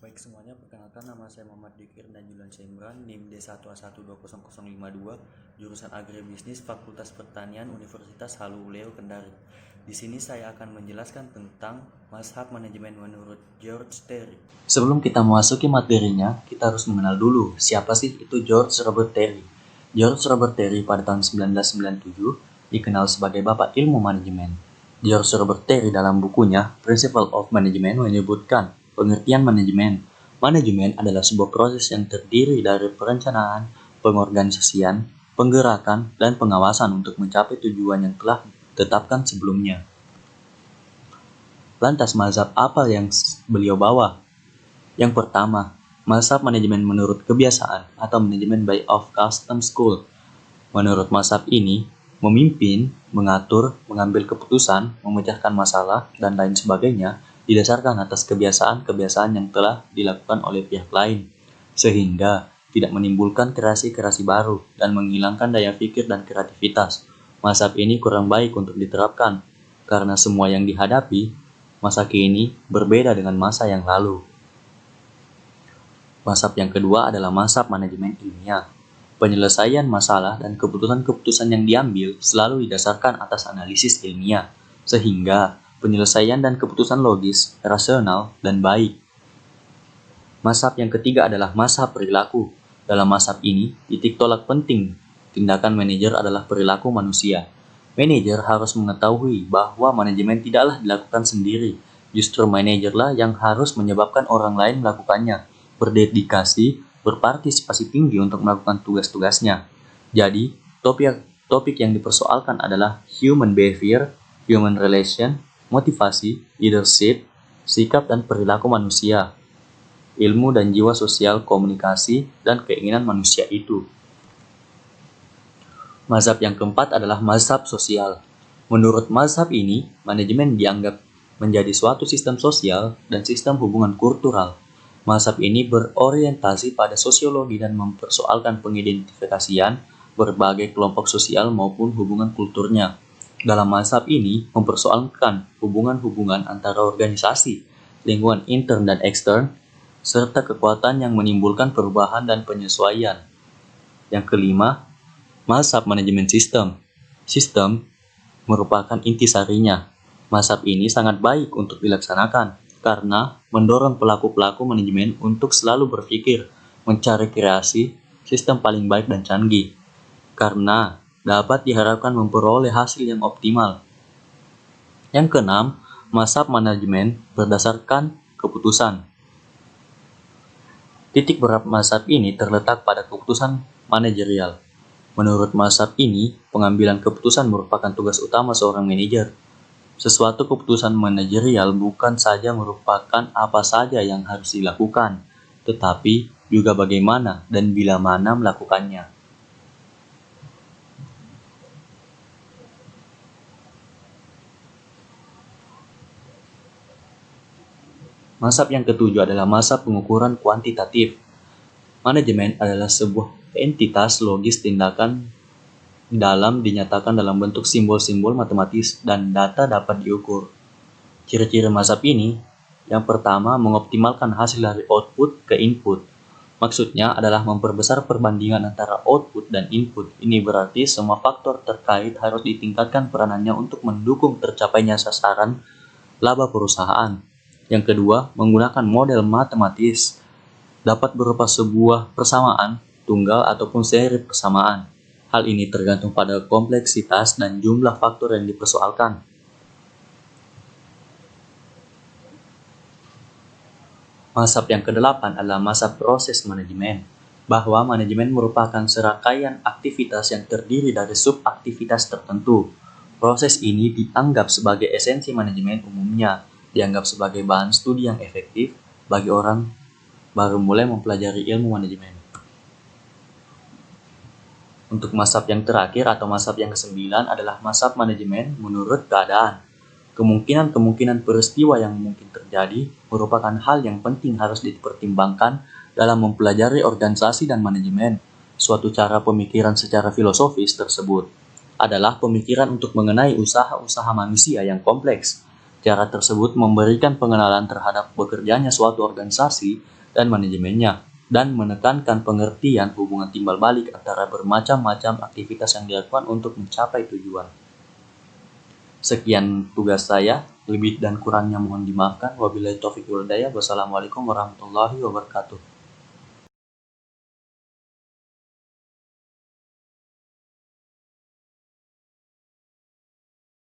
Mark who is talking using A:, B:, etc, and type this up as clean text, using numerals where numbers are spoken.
A: Baik semuanya, perkenalkan nama saya Muhammad Dikir dan Julian Semran, NIM D11200052, jurusan Agribisnis Fakultas Pertanian Universitas Halu Oleo Kendari. Di sini saya akan menjelaskan tentang mazhab manajemen menurut George Terry. Sebelum kita memasuki materinya, kita harus mengenal dulu siapa sih itu George Robert Terry. George Robert Terry pada tahun 1997 dikenal sebagai Bapak Ilmu Manajemen. George Robert Terry dalam bukunya Principle of Management menyebutkan pengertian manajemen. Manajemen adalah sebuah proses yang terdiri dari perencanaan, pengorganisasian, penggerakan, dan pengawasan untuk mencapai tujuan yang telah ditetapkan sebelumnya. Lantas mazhab apa yang beliau bawa? Yang pertama, mazhab manajemen menurut kebiasaan atau manajemen by of custom school. Menurut mazhab ini, memimpin, mengatur, mengambil keputusan, memecahkan masalah, dan lain sebagainya didasarkan atas kebiasaan-kebiasaan yang telah dilakukan oleh pihak lain, sehingga tidak menimbulkan kreasi-kreasi baru dan menghilangkan daya pikir dan kreativitas. Mazhab ini kurang baik untuk diterapkan, karena semua yang dihadapi masa kini berbeda dengan masa yang lalu. Mazhab yang kedua adalah mazhab manajemen ilmiah. Penyelesaian masalah dan keputusan-keputusan yang diambil selalu didasarkan atas analisis ilmiah, sehingga penyelesaian dan keputusan logis, rasional, dan baik. Mazhab yang ketiga adalah mazhab perilaku. Dalam mazhab ini, titik tolak penting tindakan manajer adalah perilaku manusia. Manajer harus mengetahui bahwa manajemen tidaklah dilakukan sendiri. Justru manajerlah yang harus menyebabkan orang lain melakukannya, berdedikasi, berpartisipasi tinggi untuk melakukan tugas-tugasnya. Jadi, topik yang dipersoalkan adalah human behavior, human relation, motivasi, leadership, sikap dan perilaku manusia, ilmu dan jiwa sosial, komunikasi, dan keinginan manusia itu. Mazhab yang keempat adalah mazhab sosial. Menurut mazhab ini, manajemen dianggap menjadi suatu sistem sosial dan sistem hubungan kultural. Mazhab ini berorientasi pada sosiologi dan mempersoalkan pengidentifikasian berbagai kelompok sosial maupun hubungan kulturnya. Dalam mazhab ini mempersoalkan hubungan-hubungan antara organisasi, lingkungan intern dan ekstern, serta kekuatan yang menimbulkan perubahan dan penyesuaian. Yang kelima, mazhab manajemen sistem. Sistem merupakan intisarinya. Mazhab ini sangat baik untuk dilaksanakan karena mendorong pelaku-pelaku manajemen untuk selalu berpikir, mencari kreasi, sistem paling baik dan canggih, karena dapat diharapkan memperoleh hasil yang optimal. Yang keenam, mazhab manajemen berdasarkan keputusan. Titik berat mazhab ini terletak pada keputusan manajerial. Menurut mazhab ini, pengambilan keputusan merupakan tugas utama seorang manajer. Sesuatu keputusan manajerial bukan saja merupakan apa saja yang harus dilakukan, tetapi juga bagaimana dan bila mana melakukannya. Mazhab yang ketujuh adalah mazhab pengukuran kuantitatif. Manajemen adalah sebuah entitas logis tindakan dinyatakan dalam bentuk simbol-simbol matematis dan data dapat diukur. Ciri-ciri mazhab ini, yang pertama mengoptimalkan hasil dari output ke input. Maksudnya adalah memperbesar perbandingan antara output dan input. Ini berarti semua faktor terkait harus ditingkatkan peranannya untuk mendukung tercapainya sasaran laba perusahaan. Yang kedua, menggunakan model matematis. Dapat berupa sebuah persamaan, tunggal ataupun seri persamaan. Hal ini tergantung pada kompleksitas dan jumlah faktor yang dipersoalkan. Mazhab yang kedelapan adalah mazhab proses manajemen, bahwa manajemen merupakan serangkaian aktivitas yang terdiri dari subaktivitas tertentu. Proses ini dianggap sebagai esensi manajemen umumnya, dianggap sebagai bahan studi yang efektif bagi orang baru mulai mempelajari ilmu manajemen. Untuk mazhab yang terakhir atau mazhab yang ke-9 adalah mazhab manajemen menurut keadaan. Kemungkinan-kemungkinan peristiwa yang mungkin terjadi merupakan hal yang penting harus dipertimbangkan dalam mempelajari organisasi dan manajemen. Suatu cara pemikiran secara filosofis tersebut adalah pemikiran untuk mengenai usaha-usaha manusia yang kompleks. Cara tersebut memberikan pengenalan terhadap bekerjanya suatu organisasi dan manajemennya, dan menekankan pengertian hubungan timbal balik antara bermacam-macam aktivitas yang dilakukan untuk mencapai tujuan. Sekian tugas saya, lebih dan kurangnya mohon dimaafkan. Wabillahi taufiq wal hidayah. Wassalamualaikum warahmatullahi wabarakatuh.